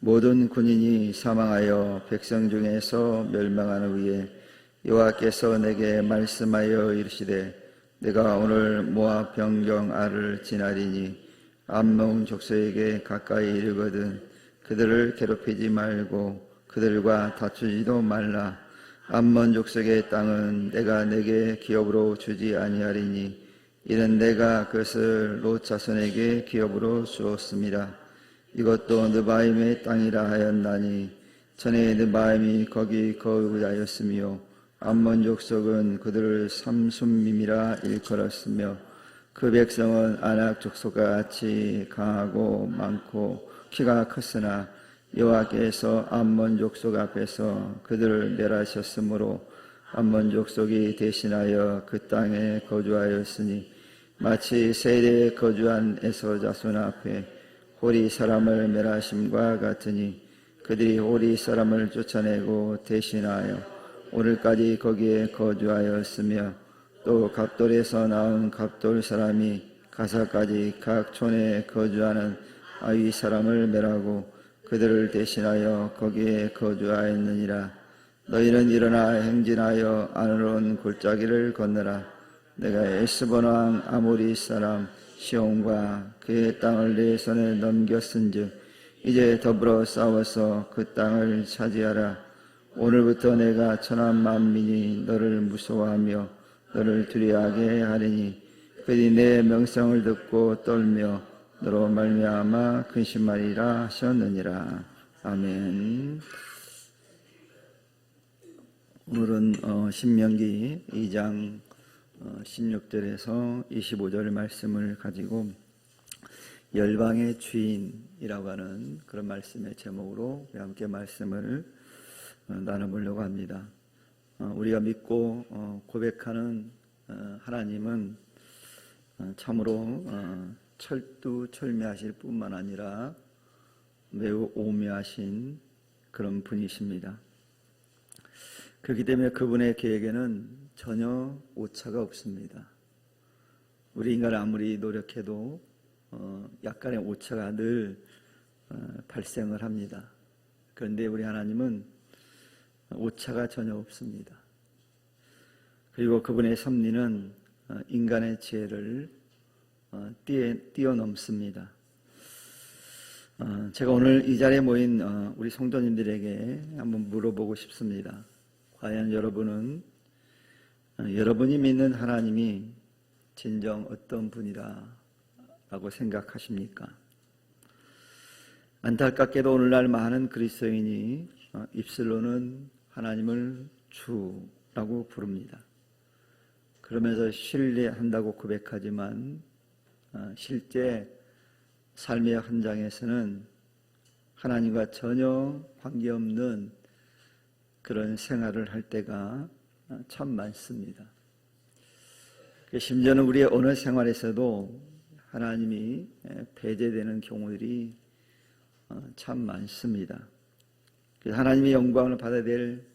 모든 군인이 사망하여 백성 중에서 멸망하는 후에 여호와께서 내게 말씀하여 이르시되 내가 오늘 모압 변경 알을 지나리니 암몬 족속에게 가까이 이르거든 그들을 괴롭히지 말고 그들과 다투지도 말라. 암몬 족속의 땅은 내가 내게 기업으로 주지 아니하리니 이는 내가 그것을 롯 자손에게 기업으로 주었습니다. 이것도 느바임의 땅이라 하였나니 전에 느바임이 거기 거주하였으며 암몬 족속은 그들을 삼순밈이라 일컬었으며 그 백성은 아낙 족속과 같이 강하고 많고 키가 컸으나 여호와께서 암몬 족속 앞에서 그들을 멸하셨으므로 암몬 족속이 대신하여 그 땅에 거주하였으니 마치 세대에 거주한 에서 자손 앞에 호리 사람을 멸하심과 같으니 그들이 호리 사람을 쫓아내고 대신하여 오늘까지 거기에 거주하였으며 또 갑돌에서 나온 갑돌 사람이 가사까지 각 촌에 거주하는 아위 사람을 멸하고 그들을 대신하여 거기에 거주하였느니라. 너희는 일어나 행진하여 아르논 골짜기를 건너라. 내가 에스본 왕 아모리 사람 시온과 그의 땅을 내 손에 넘겼은즉 이제 더불어 싸워서 그 땅을 차지하라. 오늘부터 내가 천한 만민이 너를 무서워하며 너를 두려워하게 하리니 그들이 내 명성을 듣고 떨며 너로 말미암아 근심하리라 하셨느니라. 아멘. 오늘은 신명기 2장 16절에서 25절 말씀을 가지고 열방의 주인이라고 하는 그런 말씀의 제목으로 함께 말씀을 나눠보려고 합니다. 우리가 믿고 고백하는 하나님은 참으로 철두철미하실 뿐만 아니라 매우 오묘하신 그런 분이십니다. 그렇기 때문에 그분의 계획에는 전혀 오차가 없습니다. 우리 인간은 아무리 노력해도 약간의 오차가 늘 발생을 합니다. 그런데 우리 하나님은 오차가 전혀 없습니다. 그리고 그분의 섭리는 인간의 지혜를 뛰어넘습니다. 제가 오늘 이 자리에 모인 우리 성도님들에게 한번 물어보고 싶습니다. 과연 여러분은 여러분이 믿는 하나님이 진정 어떤 분이라고 생각하십니까? 안타깝게도 오늘날 많은 그리스도인이 입술로는 하나님을 주라고 부릅니다. 그러면서 신뢰한다고 고백하지만 실제 삶의 현장에서는 하나님과 전혀 관계없는 그런 생활을 할 때가 참 많습니다. 심지어는 우리의 언어 생활에서도 하나님이 배제되는 경우들이 참 많습니다. 하나님의 영광을 받아야 될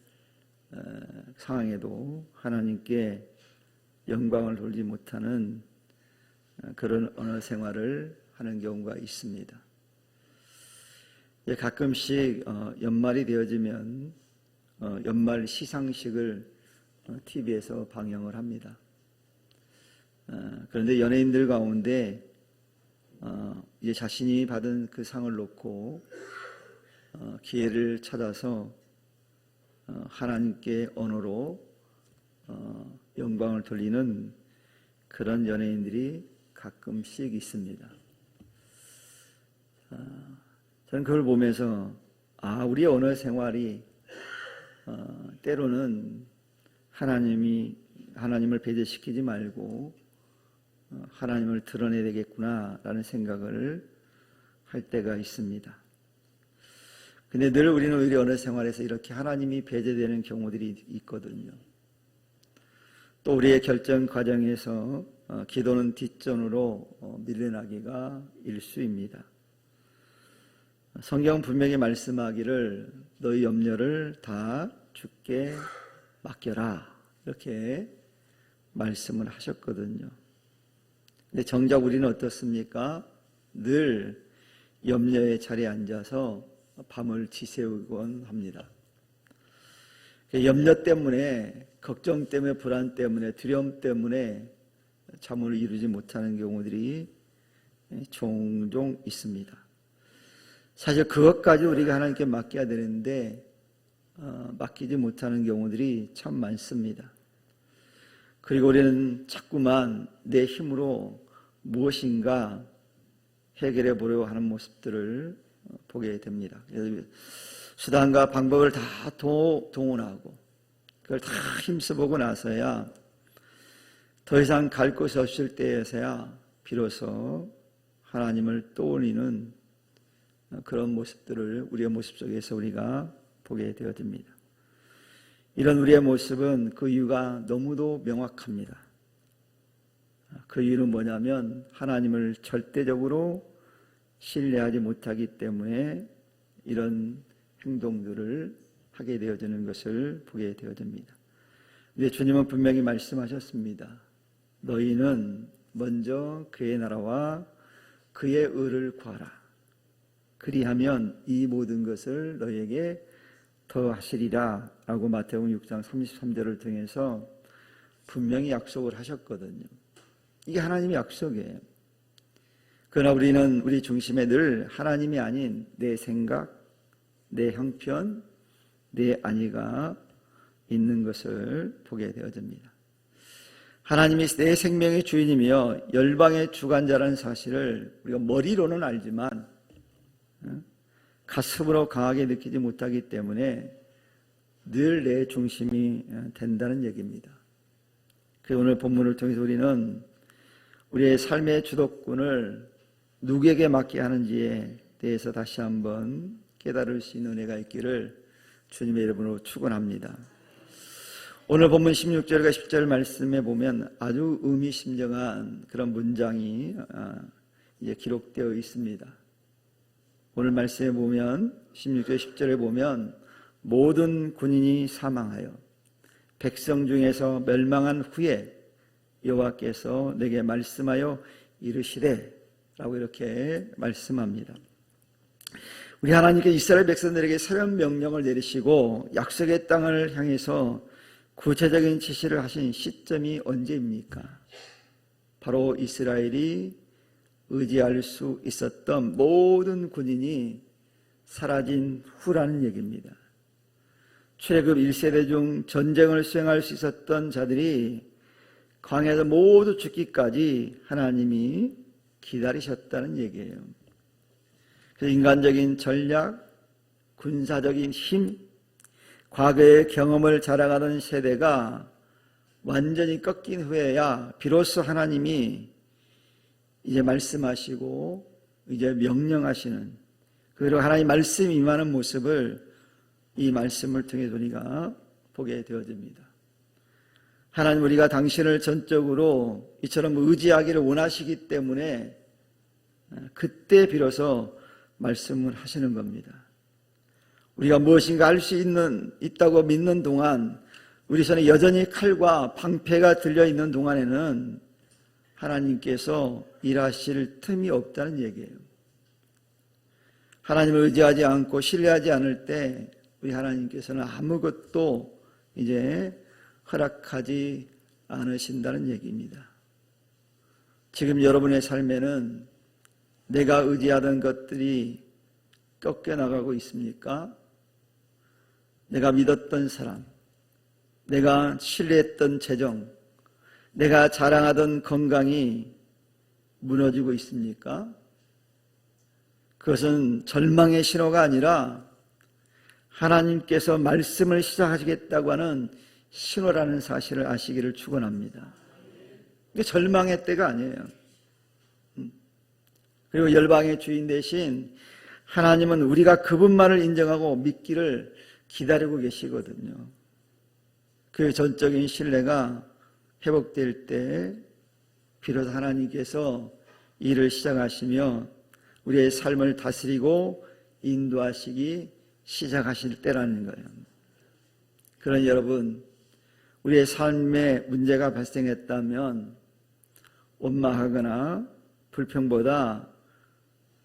상황에도 하나님께 영광을 돌리지 못하는 그런 언어 생활을 하는 경우가 있습니다. 가끔씩 연말이 되어지면 연말 시상식을 TV에서 방영을 합니다. 그런데 연예인들 가운데 이제 자신이 받은 그 상을 놓고 기회를 찾아서 하나님께 언어로 영광을 돌리는 그런 연예인들이 가끔씩 있습니다. 저는 그걸 보면서 우리 언어 생활이 때로는 하나님을 배제시키지 말고 하나님을 드러내야 되겠구나라는 생각을 할 때가 있습니다. 근데 늘 우리는 오히려 언어 생활에서 이렇게 하나님이 배제되는 경우들이 있거든요. 또 우리의 결정 과정에서 기도는 뒷전으로 밀려나기가 일쑤입니다. 성경은 분명히 말씀하기를 너희 염려를 다 주께 맡겨라 이렇게 말씀을 하셨거든요. 근데 정작 우리는 어떻습니까? 늘 염려의 자리에 앉아서 밤을 지새우곤 합니다. 염려 때문에, 걱정 때문에, 불안 때문에, 두려움 때문에 잠을 이루지 못하는 경우들이 종종 있습니다. 사실 그것까지 우리가 하나님께 맡겨야 되는데 맡기지 못하는 경우들이 참 많습니다. 그리고 우리는 자꾸만 내 힘으로 무엇인가 해결해 보려고 하는 모습들을 보게 됩니다. 수단과 방법을 다 동원하고 그걸 다 힘써보고 나서야 더 이상 갈 곳이 없을 때에서야 비로소 하나님을 떠올리는 그런 모습들을 우리의 모습 속에서 우리가 보게 되어집니다. 이런 우리의 모습은 그 이유가 너무도 명확합니다. 그 이유는 뭐냐면 하나님을 절대적으로 신뢰하지 못하기 때문에 이런 행동들을 하게 되어지는 것을 보게 되어집니다. 근데 주님은 분명히 말씀하셨습니다. 너희는 먼저 그의 나라와 그의 의를 구하라. 그리하면 이 모든 것을 너희에게 더하시리라 라고 마태복음 6장 33절을 통해서 분명히 약속을 하셨거든요. 이게 하나님의 약속이에요. 그러나 우리는 우리 중심에 늘 하나님이 아닌 내 생각, 내 형편, 내 안위가 있는 것을 보게 되어집니다. 하나님이 내 생명의 주인이며 열방의 주관자라는 사실을 우리가 머리로는 알지만 가슴으로 강하게 느끼지 못하기 때문에 늘 내 중심이 된다는 얘기입니다. 그래서 오늘 본문을 통해서 우리는 우리의 삶의 주도권을 누구에게 맡게 하는지에 대해서 다시 한번 깨달을 수 있는 은혜가 있기를 주님의 이름으로 축원합니다. 오늘 본문 16절과 10절 말씀에 보면 아주 의미심장한 그런 문장이 이제 기록되어 있습니다. 오늘 말씀에 보면 16절 10절에 보면 모든 군인이 사망하여 백성 중에서 멸망한 후에 여호와께서 내게 말씀하여 이르시되 라고 이렇게 말씀합니다. 우리 하나님께서 이스라엘 백성들에게 새로운 명령을 내리시고 약속의 땅을 향해서 구체적인 지시를 하신 시점이 언제입니까? 바로 이스라엘이 의지할 수 있었던 모든 군인이 사라진 후라는 얘기입니다. 출애굽 1세대 중 전쟁을 수행할 수 있었던 자들이 광야에서 모두 죽기까지 하나님이 기다리셨다는 얘기예요. 그래서 인간적인 전략, 군사적인 힘, 과거의 경험을 자랑하던 세대가 완전히 꺾인 후에야 비로소 하나님이 이제 말씀하시고 이제 명령하시는, 그리고 하나님 말씀이 임하는 모습을 이 말씀을 통해 우리가 보게 되어집니다. 하나님, 우리가 당신을 전적으로 이처럼 의지하기를 원하시기 때문에 그때 비로소 말씀을 하시는 겁니다. 우리가 무엇인가 할 수 있다고 믿는 동안, 우리 손에 여전히 칼과 방패가 들려있는 동안에는 하나님께서 일하실 틈이 없다는 얘기예요. 하나님을 의지하지 않고 신뢰하지 않을 때 우리 하나님께서는 아무것도 이제 허락하지 않으신다는 얘기입니다. 지금 여러분의 삶에는 내가 의지하던 것들이 꺾여나가고 있습니까? 내가 믿었던 사람, 내가 신뢰했던 재정, 내가 자랑하던 건강이 무너지고 있습니까? 그것은 절망의 신호가 아니라 하나님께서 말씀을 시작하시겠다고 하는 신호라는 사실을 아시기를 축원합니다. 이게 절망의 때가 아니에요. 그리고 열방의 주인 대신 하나님은 우리가 그분만을 인정하고 믿기를 기다리고 계시거든요. 그 전적인 신뢰가 회복될 때 비로소 하나님께서 일을 시작하시며 우리의 삶을 다스리고 인도하시기 시작하실 때라는 거예요. 그러나 여러분, 우리의 삶에 문제가 발생했다면 원망하거나 불평보다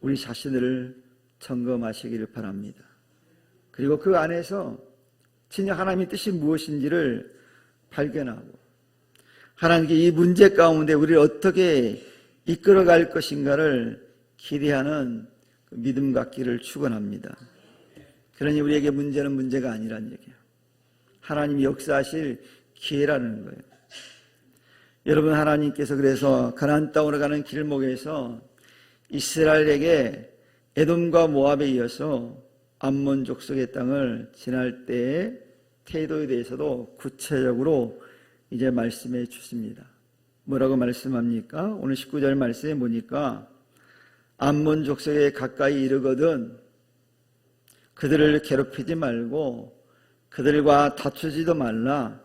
우리 자신을 점검하시기를 바랍니다. 그리고 그 안에서 진짜 하나님의 뜻이 무엇인지를 발견하고 하나님께 이 문제 가운데 우리를 어떻게 이끌어갈 것인가를 기대하는 믿음 갖기를 축원합니다. 그러니 우리에게 문제는 문제가 아니란 얘기예요. 하나님이 역사하실 기회라는 거예요. 여러분, 하나님께서 그래서 가나안 땅으로 가는 길목에서 이스라엘에게 에돔과 모압에 이어서 암몬 족속의 땅을 지날 때의 태도에 대해서도 구체적으로 이제 말씀해 주십니다. 뭐라고 말씀합니까? 오늘 19절 말씀에 보니까 암몬 족속에 가까이 이르거든 그들을 괴롭히지 말고 그들과 다투지도 말라.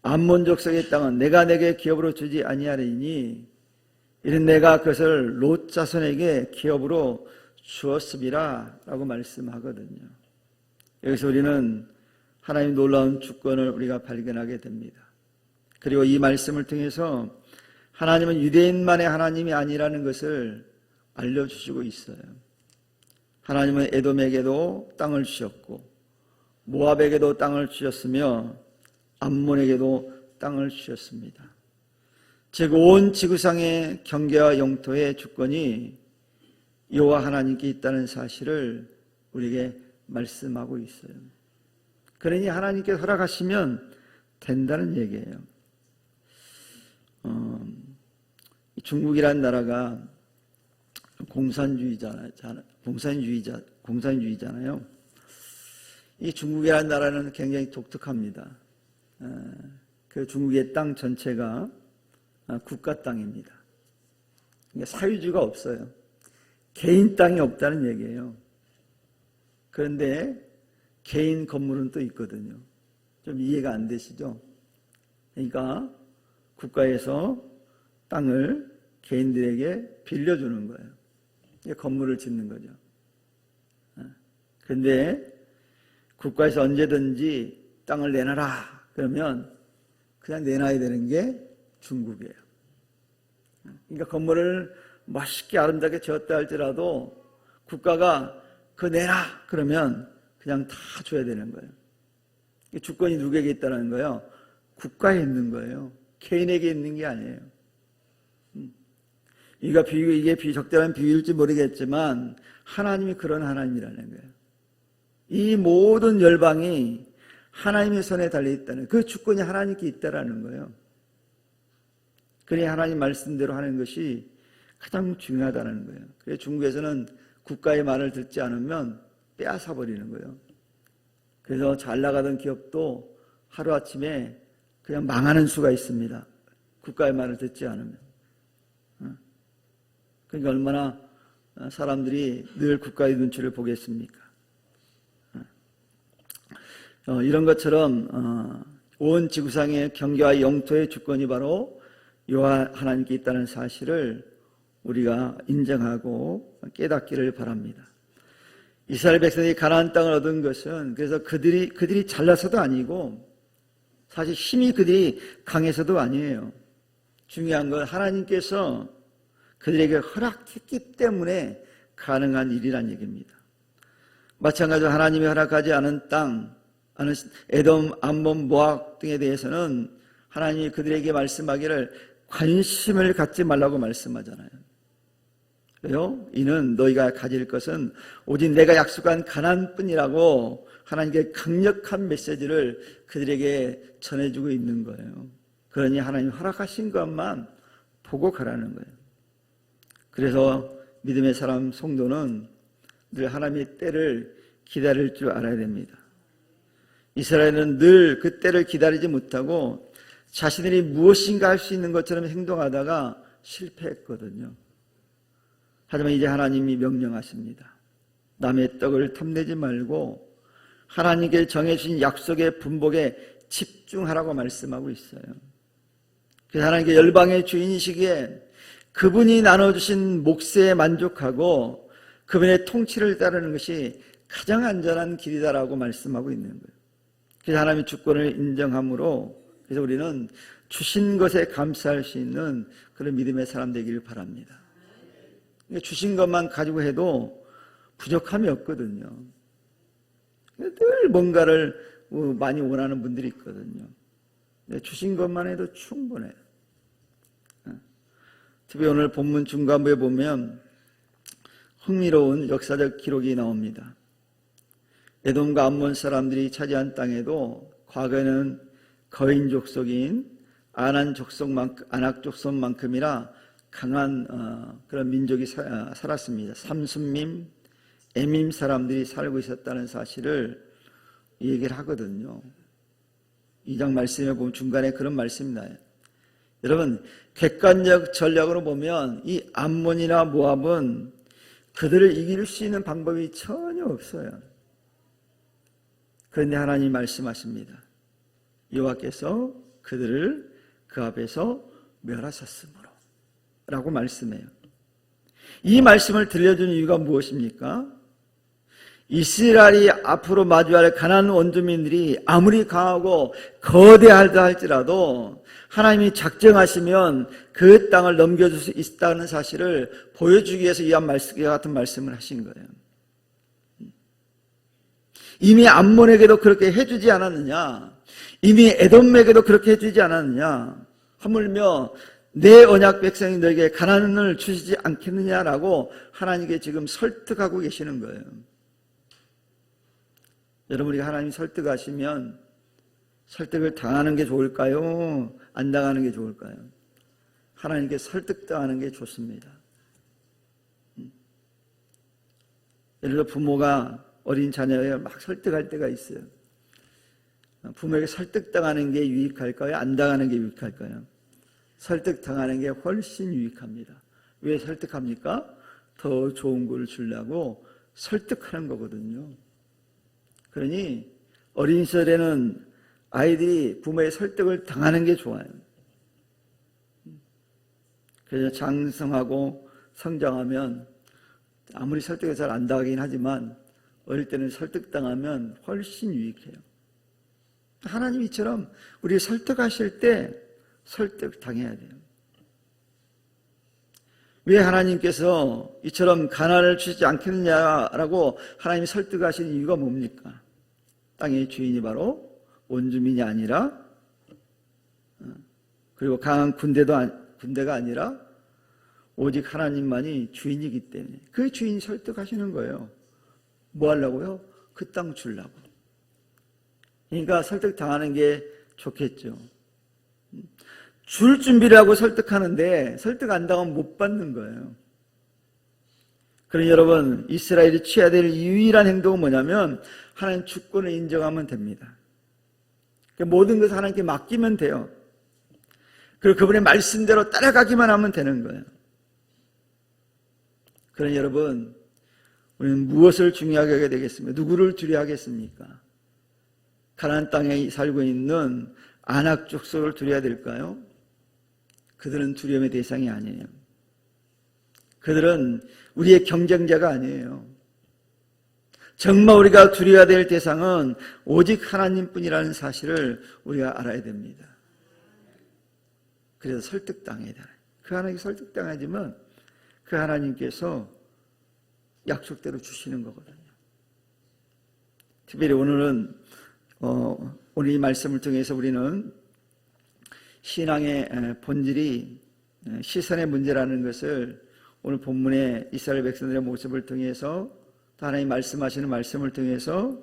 암몬 족속의 땅은 내가 내게 기업으로 주지 아니하리니 이는 내가 그것을 롯 자손에게 기업으로 주었음이라 라고 말씀하거든요. 여기서 우리는 하나님의 놀라운 주권을 우리가 발견하게 됩니다. 그리고 이 말씀을 통해서 하나님은 유대인만의 하나님이 아니라는 것을 알려주시고 있어요. 하나님은 에돔에게도 땅을 주셨고 모압에게도 땅을 주셨으며 암몬에게도 땅을 주셨습니다. 즉 온 지구상의 경계와 영토의 주권이 여호와 하나님께 있다는 사실을 우리에게 말씀하고 있어요. 그러니 하나님께 허락하시면 된다는 얘기예요. 중국이라는 나라가 공산주의잖아요. 이 중국이라는 나라는 굉장히 독특합니다. 그 중국의 땅 전체가 국가 땅입니다. 그러니까 사유지가 없어요. 개인 땅이 없다는 얘기예요. 그런데 개인 건물은 또 있거든요. 좀 이해가 안 되시죠? 그러니까 국가에서 땅을 개인들에게 빌려주는 거예요. 건물을 짓는 거죠. 그런데 국가에서 언제든지 땅을 내놔라 그러면 그냥 내놔야 되는 게 중국이에요. 그러니까 건물을 멋있게 아름답게 지었다 할지라도 국가가 그거 내놔 그러면 그냥 다 줘야 되는 거예요. 주권이 누구에게 있다는 거예요? 국가에 있는 거예요. 개인에게 있는 게 아니에요. 이게 적절한 비유일지 모르겠지만 하나님이 그런 하나님이라는 거예요. 이 모든 열방이 하나님의 손에 달려있다는 그 주권이 하나님께 있다라는 거예요. 그러니 하나님 말씀대로 하는 것이 가장 중요하다는 거예요. 그래서 중국에서는 국가의 말을 듣지 않으면 빼앗아 버리는 거예요. 그래서 잘 나가던 기업도 하루아침에 그냥 망하는 수가 있습니다. 국가의 말을 듣지 않으면. 그러니까 얼마나 사람들이 늘 국가의 눈치를 보겠습니까? 이런 것처럼 온 지구상의 경계와 영토의 주권이 바로 여호와 하나님께 있다는 사실을 우리가 인정하고 깨닫기를 바랍니다. 이스라엘 백성이 가나안 땅을 얻은 것은 그래서 그들이 잘나서도 아니고 사실 힘이 그들이 강해서도 아니에요. 중요한 건 하나님께서 그들에게 허락했기 때문에 가능한 일이란 얘기입니다. 마찬가지로 하나님이 허락하지 않은 땅, 에돔, 암몬, 모압 등에 대해서는 하나님이 그들에게 말씀하기를 관심을 갖지 말라고 말씀하잖아요. 왜요? 이는 너희가 가질 것은 오직 내가 약속한 가나안뿐이라고 하나님께 강력한 메시지를 그들에게 전해주고 있는 거예요. 그러니 하나님 허락하신 것만 보고 가라는 거예요. 그래서 믿음의 사람 성도는 늘 하나님의 때를 기다릴 줄 알아야 됩니다. 이스라엘은 늘 그 때를 기다리지 못하고 자신들이 무엇인가 할 수 있는 것처럼 행동하다가 실패했거든요. 하지만 이제 하나님이 명령하십니다. 남의 떡을 탐내지 말고 하나님께 정해주신 약속의 분복에 집중하라고 말씀하고 있어요. 그래서 하나님께 열방의 주인이시기에 그분이 나눠주신 몫에 만족하고 그분의 통치를 따르는 것이 가장 안전한 길이다라고 말씀하고 있는 거예요. 그래서 하나님의 주권을 인정함으로 그래서 우리는 주신 것에 감사할 수 있는 그런 믿음의 사람 되기를 바랍니다. 주신 것만 가지고 해도 부족함이 없거든요. 늘 뭔가를 많이 원하는 분들이 있거든요. 주신 것만 해도 충분해요. 특히 오늘 본문 중간부에 보면 흥미로운 역사적 기록이 나옵니다. 에돔과 암몬 사람들이 차지한 땅에도 과거에는 거인 족속인 아낙 족속만큼이나 강한 그런 민족이 살았습니다. 삼순밈, 에밈 사람들이 살고 있었다는 사실을 얘기를 하거든요. 2장 말씀에 보면 중간에 그런 말씀이 나요. 여러분, 객관적 전략으로 보면 이 암몬이나 모압은 그들을 이길 수 있는 방법이 전혀 없어요. 그런데 하나님이 말씀하십니다. 여호와께서 그들을 그 앞에서 멸하셨으므로 라고 말씀해요. 이 말씀을 들려준 이유가 무엇입니까? 이스라엘이 앞으로 마주할 가나안 원주민들이 아무리 강하고 거대하다 할지라도 하나님이 작정하시면 그 땅을 넘겨줄 수 있다는 사실을 보여주기 위해서 이와 같은 말씀을 하신 거예요. 이미 암몬에게도 그렇게 해주지 않았느냐? 이미 에돔에게도 그렇게 해주지 않았느냐? 하물며 내 언약 백성이 너에게 가나안을 주시지 않겠느냐라고 하나님께 지금 설득하고 계시는 거예요. 여러분이 하나님 설득하시면 설득을 당하는 게 좋을까요? 안 당하는 게 좋을까요? 하나님께 설득당하는 게 좋습니다. 예를 들어 부모가 어린 자녀에게 막 설득할 때가 있어요. 부모에게 설득당하는 게 유익할까요? 안 당하는 게 유익할까요? 설득당하는 게 훨씬 유익합니다. 왜 설득합니까? 더 좋은 걸 주려고 설득하는 거거든요. 그러니 어린 시절에는 아이들이 부모의 설득을 당하는 게 좋아요. 그래서 장성하고 성장하면 아무리 설득을 잘 안 당하긴 하지만 어릴 때는 설득당하면 훨씬 유익해요. 하나님이 이처럼 우리 설득하실 때 설득당해야 돼요. 왜 하나님께서 이처럼 가나안을 주시지 않겠느냐라고 하나님이 설득하신 이유가 뭡니까? 땅의 주인이 바로 원주민이 아니라 그리고 강한 군대가 아니라 오직 하나님만이 주인이기 때문에 그 주인이 설득하시는 거예요. 뭐 하려고요? 그 땅 주려고. 그러니까 설득당하는 게 좋겠죠. 줄 준비를 하고 설득하는데 설득 안 당하면 못 받는 거예요. 그러니 여러분, 이스라엘이 취해야 될 유일한 행동은 뭐냐면 하나님 주권을 인정하면 됩니다. 모든 것을 하나님께 맡기면 돼요. 그리고 그분의 말씀대로 따라가기만 하면 되는 거예요. 그러니 여러분, 우리는 무엇을 중요하게 하게 되겠습니까? 누구를 두려워하겠습니까? 가나안 땅에 살고 있는 아낙 족속을 두려워야 될까요? 그들은 두려움의 대상이 아니에요. 그들은 우리의 경쟁자가 아니에요. 정말 우리가 두려워야 될 대상은 오직 하나님뿐이라는 사실을 우리가 알아야 됩니다. 그래서 설득당해야 돼요. 그 하나님께 설득당하지만 그 하나님께서 약속대로 주시는 거거든요. 특별히 오늘은 오늘 이 말씀을 통해서 우리는 신앙의 본질이 시선의 문제라는 것을 오늘 본문의 이스라엘 백성들의 모습을 통해서 또 하나님 말씀하시는 말씀을 통해서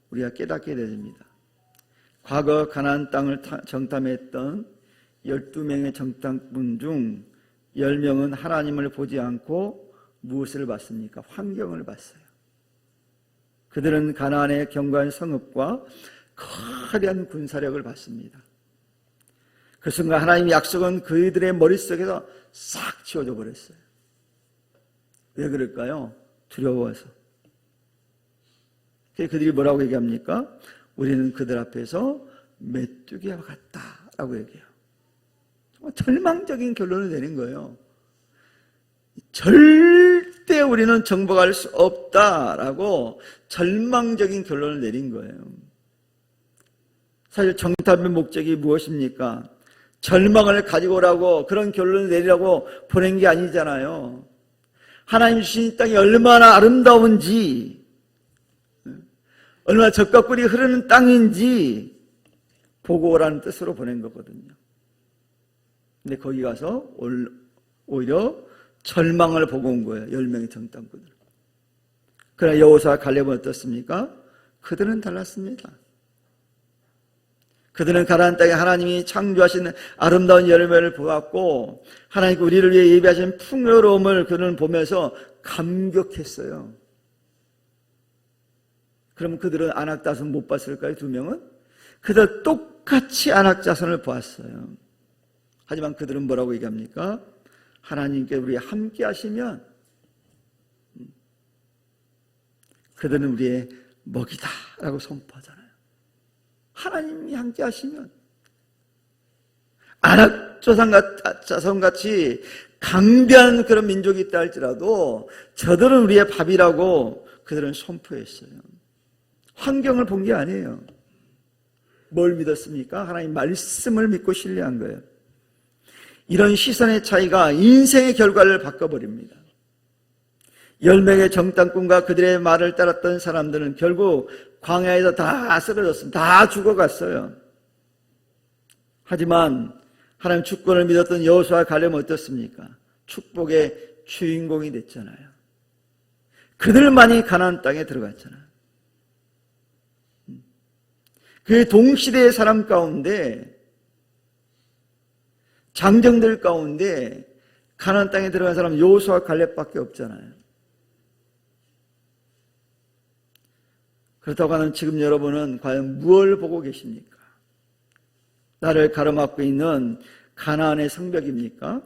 우리가 깨닫게 됩니다. 과거 가나안 땅을 정탐했던 12명의 정탐꾼 중 10명은 하나님을 보지 않고 무엇을 봤습니까? 환경을 봤어요. 그들은 가나안의 견고한 성읍과 거대한 군사력을 봤습니다. 그 순간 하나님의 약속은 그들의 머릿속에서 싹 지워져 버렸어요. 왜 그럴까요? 두려워서. 그들이 뭐라고 얘기합니까? 우리는 그들 앞에서 메뚜기와 같다라고 얘기해요. 정말 절망적인 결론을 내린 거예요. 절대 우리는 정복할 수 없다라고 절망적인 결론을 내린 거예요. 사실 정탐의 목적이 무엇입니까? 절망을 가지고 오라고 그런 결론을 내리라고 보낸 게 아니잖아요. 하나님 주신 이 땅이 얼마나 아름다운지, 얼마나 젖과 꿀이 흐르는 땅인지 보고 오라는 뜻으로 보낸 거거든요. 근데 거기 가서 오히려 절망을 보고 온 거예요. 10명의 정탐꾼들. 그러나 여호수아와 갈렙은 어떻습니까? 그들은 달랐습니다. 그들은 가나안 땅에 하나님이 창조하신 아름다운 열매를 보았고 하나님께 우리를 위해 예비하신 풍요로움을 그들은 보면서 감격했어요. 그럼 그들은 안악자손 못 봤을까요? 2명은? 그들 똑같이 안악자손을 보았어요. 하지만 그들은 뭐라고 얘기합니까? 하나님께 우리 함께 하시면 그들은 우리의 먹이다 라고 선포하잖아요. 하나님이 함께 하시면 안악자손같이 강대한 그런 민족이 있다 할지라도 저들은 우리의 밥이라고 그들은 선포했어요. 환경을 본 게 아니에요. 뭘 믿었습니까? 하나님 말씀을 믿고 신뢰한 거예요. 이런 시선의 차이가 인생의 결과를 바꿔버립니다. 10명의 정탐꾼과 그들의 말을 따랐던 사람들은 결국 광야에서 다 쓰러졌습니다. 다 죽어갔어요. 하지만 하나님 주권을 믿었던 여호수아와 갈렙은 어떻습니까? 축복의 주인공이 됐잖아요. 그들만이 가나안 땅에 들어갔잖아요. 그 동시대의 사람 가운데, 장정들 가운데 가나안 땅에 들어간 사람은 여호수아와 갈렙밖에 없잖아요. 그렇다고 하면 지금 여러분은 과연 무엇을 보고 계십니까? 나를 가로막고 있는 가나안의 성벽입니까?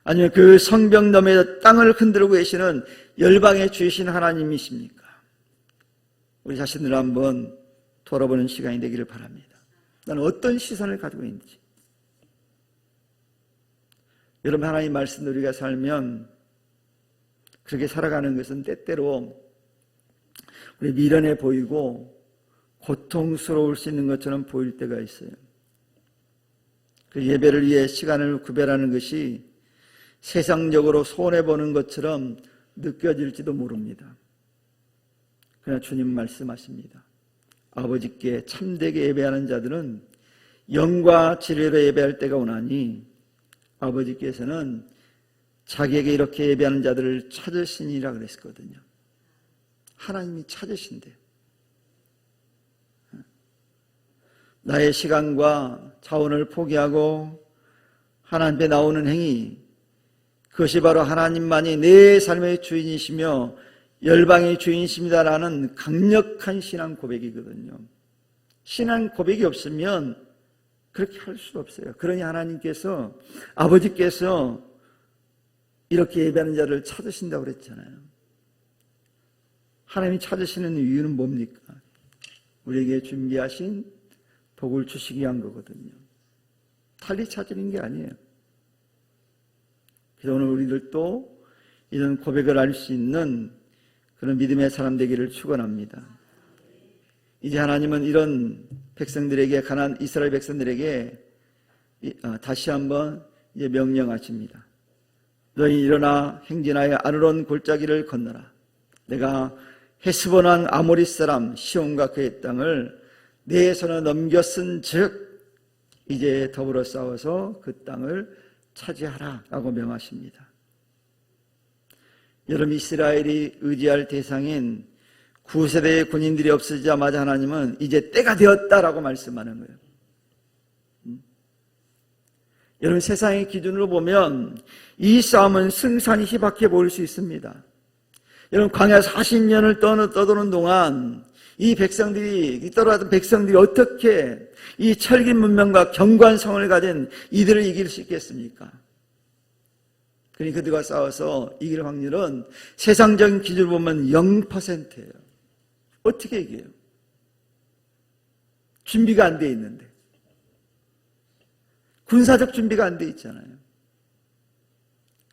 아니면 그 성벽 너머에 땅을 흔들고 계시는 열방의 주이신 하나님이십니까? 우리 자신을 한번 돌아보는 시간이 되기를 바랍니다. 나는 어떤 시선을 가지고 있는지. 여러분, 하나님 말씀을 우리가 살면 그렇게 살아가는 것은 때때로 우리 미련해 보이고 고통스러울 수 있는 것처럼 보일 때가 있어요. 그 예배를 위해 시간을 구별하는 것이 세상적으로 손해보는 것처럼 느껴질지도 모릅니다. 그러나 주님 말씀하십니다. 아버지께 참되게 예배하는 자들은 영과 진리로 예배할 때가 오나니 아버지께서는 자기에게 이렇게 예배하는 자들을 찾으시니라 그랬거든요. 하나님이 찾으신대요. 나의 시간과 자원을 포기하고 하나님 앞에 나오는 행위, 그것이 바로 하나님만이 내 삶의 주인이시며 열방의 주인이십니다라는 강력한 신앙 고백이거든요. 신앙 고백이 없으면 그렇게 할 수 없어요. 그러니 하나님께서, 아버지께서 이렇게 예배하는 자를 찾으신다고 그랬잖아요. 하나님이 찾으시는 이유는 뭡니까? 우리에게 준비하신 복을 주시기 위한 거거든요. 달리 찾으는 게 아니에요. 그래서 오늘 우리들도 이런 고백을 알 수 있는 그런 믿음의 사람 되기를 축원합니다. 이제 하나님은 이런 백성들에게, 가나안 이스라엘 백성들에게 다시 한번 이제 명령하십니다. 너희 일어나 행진하여 아르논 골짜기를 건너라. 내가 헤스본 왕 아모리 사람 시온과 그의 땅을 내 손에 넘겼은 즉 이제 더불어 싸워서 그 땅을 차지하라 라고 명하십니다. 여러분, 이스라엘이 의지할 대상인 9세대의 군인들이 없어지자마자 하나님은 이제 때가 되었다라고 말씀하는 거예요. 여러분, 세상의 기준으로 보면 이 싸움은 승산이 희박해 보일 수 있습니다. 여러분, 광야 40년을 떠도는 동안 이 백성들이, 떠나던 백성들이 어떻게 이 철기 문명과 견고한 성을 가진 이들을 이길 수 있겠습니까? 그러니 그들과 싸워서 이길 확률은 세상적인 기준으로 보면 0%예요. 어떻게 이겨요? 준비가 안 돼 있는데. 군사적 준비가 안 돼 있잖아요.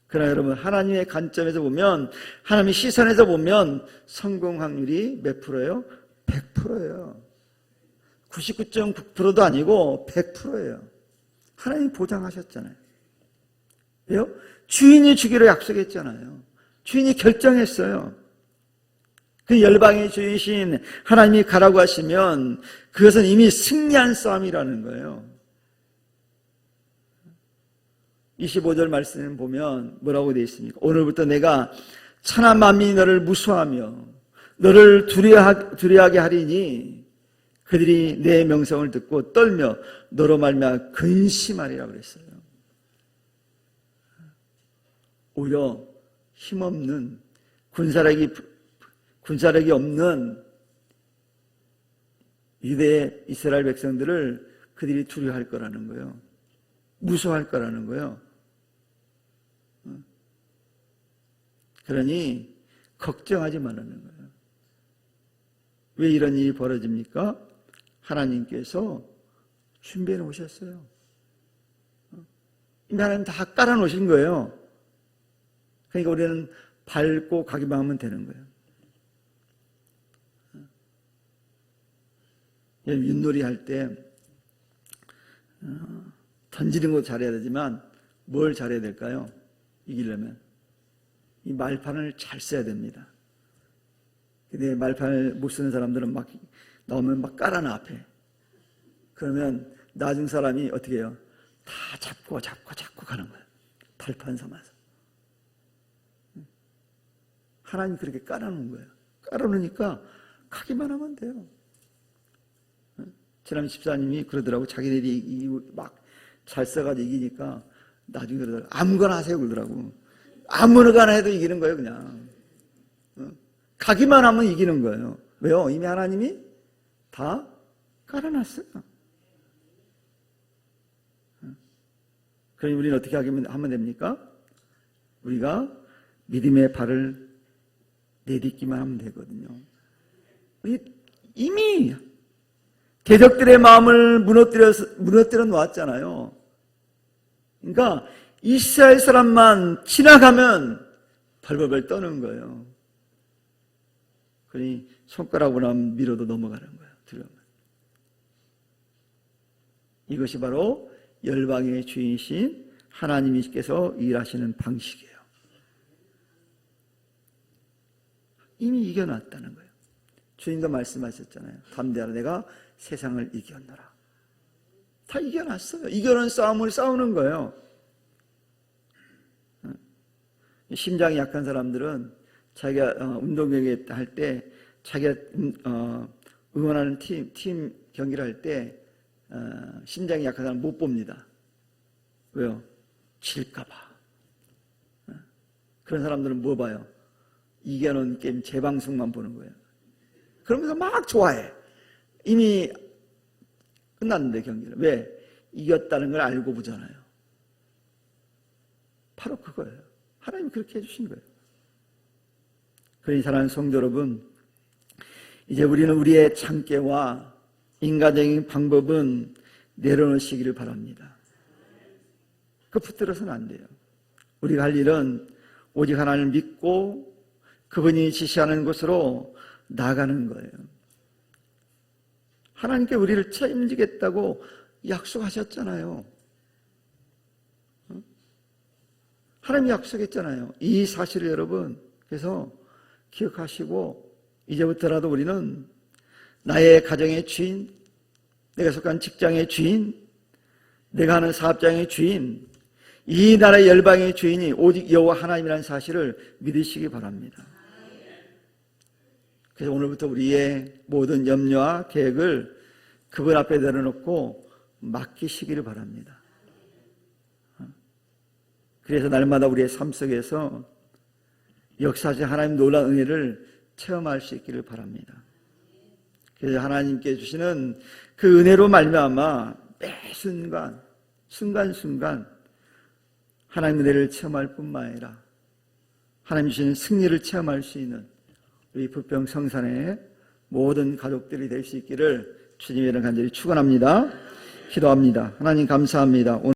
그러나 여러분, 하나님의 관점에서 보면, 하나님의 시선에서 보면 성공 확률이 몇 프로예요? 100%예요. 99.9%도 아니고 100%예요. 하나님이 보장하셨잖아요. 왜요? 주인이 주기로 약속했잖아요. 주인이 결정했어요. 그 열방의 주이신 하나님이 가라고 하시면 그것은 이미 승리한 싸움이라는 거예요. 25절 말씀 보면 뭐라고 되어 있습니까? 오늘부터 내가 천하 만민이 너를 무수하며 너를 두려워하게 하리니 그들이 내 명성을 듣고 떨며 너로 말미암아 근심하리라 그랬어요. 오히려 힘없는 군사력이 없는 유대 이스라엘 백성들을 그들이 두려워할 거라는 거예요. 무서워할 거라는 거예요. 그러니 걱정하지 말라는 거예요. 왜 이런 일이 벌어집니까? 하나님께서 준비해 놓으셨어요. 이미 하나님 다 깔아 놓으신 거예요. 그러니까 우리는 밟고 가기만 하면 되는 거예요. 윷놀이 할 때 던지는 것도 잘해야 되지만 뭘 잘해야 될까요? 이기려면 이 말판을 잘 써야 됩니다. 근데 말판을 못 쓰는 사람들은 막 나오면 막 깔아놔 앞에. 그러면 나중 사람이 어떻게 해요? 다 잡고 가는 거예요. 발판 삼아서. 하나님 그렇게 깔아놓은 거예요. 깔아놓으니까 가기만 하면 돼요. 지난 집사님이 그러더라고. 자기들이 막 잘 써가지고 이기니까 나중에 그러더라고. 아무거나 하세요 그러더라고. 아무거나 해도 이기는 거예요 그냥. 가기만 하면 이기는 거예요. 왜요? 이미 하나님이 다 깔아놨어요. 그러니 우리는 어떻게 하면 됩니까? 우리가 믿음의 발을 내딛기만 하면 되거든요. 우리 이미 대적들의 마음을 무너뜨려 놓았잖아요. 그러니까 이스라엘 사람만 지나가면 벌벌벌 떠는 거예요. 그러니 손가락으로 밀어도 넘어가는 거예요. 두려우면. 이것이 바로 열방의 주인이신 하나님께서 일하시는 방식이에요. 이미 이겨놨다는 거예요. 주님도 말씀하셨잖아요. 담대하라 내가 세상을 이겼노라. 다 이겨놨어요. 이겨놓은 싸움을 싸우는 거예요. 심장이 약한 사람들은 자기가 운동경기 할 때 자기가 응원하는 팀 경기를 할 때 심장이 약한 사람 못 봅니다. 왜요? 질까봐. 그런 사람들은 뭐 봐요? 이겨놓은 게임 재방송만 보는 거예요. 그러면서 막 좋아해. 이미 끝났는데 경기를. 왜? 이겼다는 걸 알고 보잖아요. 바로 그거예요. 하나님이 그렇게 해주신 거예요. 그러니 사랑하는 성도 여러분, 이제 우리는 우리의 참깨와 인간적인 방법은 내려놓으시기를 바랍니다. 그 붙들어서는 안 돼요. 우리가 할 일은 오직 하나님을 믿고 그분이 지시하는 곳으로 나가는 거예요. 하나님께 우리를 책임지겠다고 약속하셨잖아요. 하나님이 약속했잖아요. 이 사실을 여러분 그래서 기억하시고 이제부터라도 우리는 나의 가정의 주인, 내가 속한 직장의 주인, 내가 하는 사업장의 주인, 이 나라의 열방의 주인이 오직 여호와 하나님이라는 사실을 믿으시기 바랍니다. 그래서 오늘부터 우리의 모든 염려와 계획을 그분 앞에 내려놓고 맡기시기를 바랍니다. 그래서 날마다 우리의 삶 속에서 역사하신 하나님 놀라운 은혜를 체험할 수 있기를 바랍니다. 그래서 하나님께 주시는 그 은혜로 말미암아 매 순간순간 하나님의 은혜를 체험할 뿐만 아니라 하나님 주시는 승리를 체험할 수 있는 우리 부평 성산의 모든 가족들이 될 수 있기를 주님의 이름 간절히 축원합니다. 기도합니다. 하나님 감사합니다.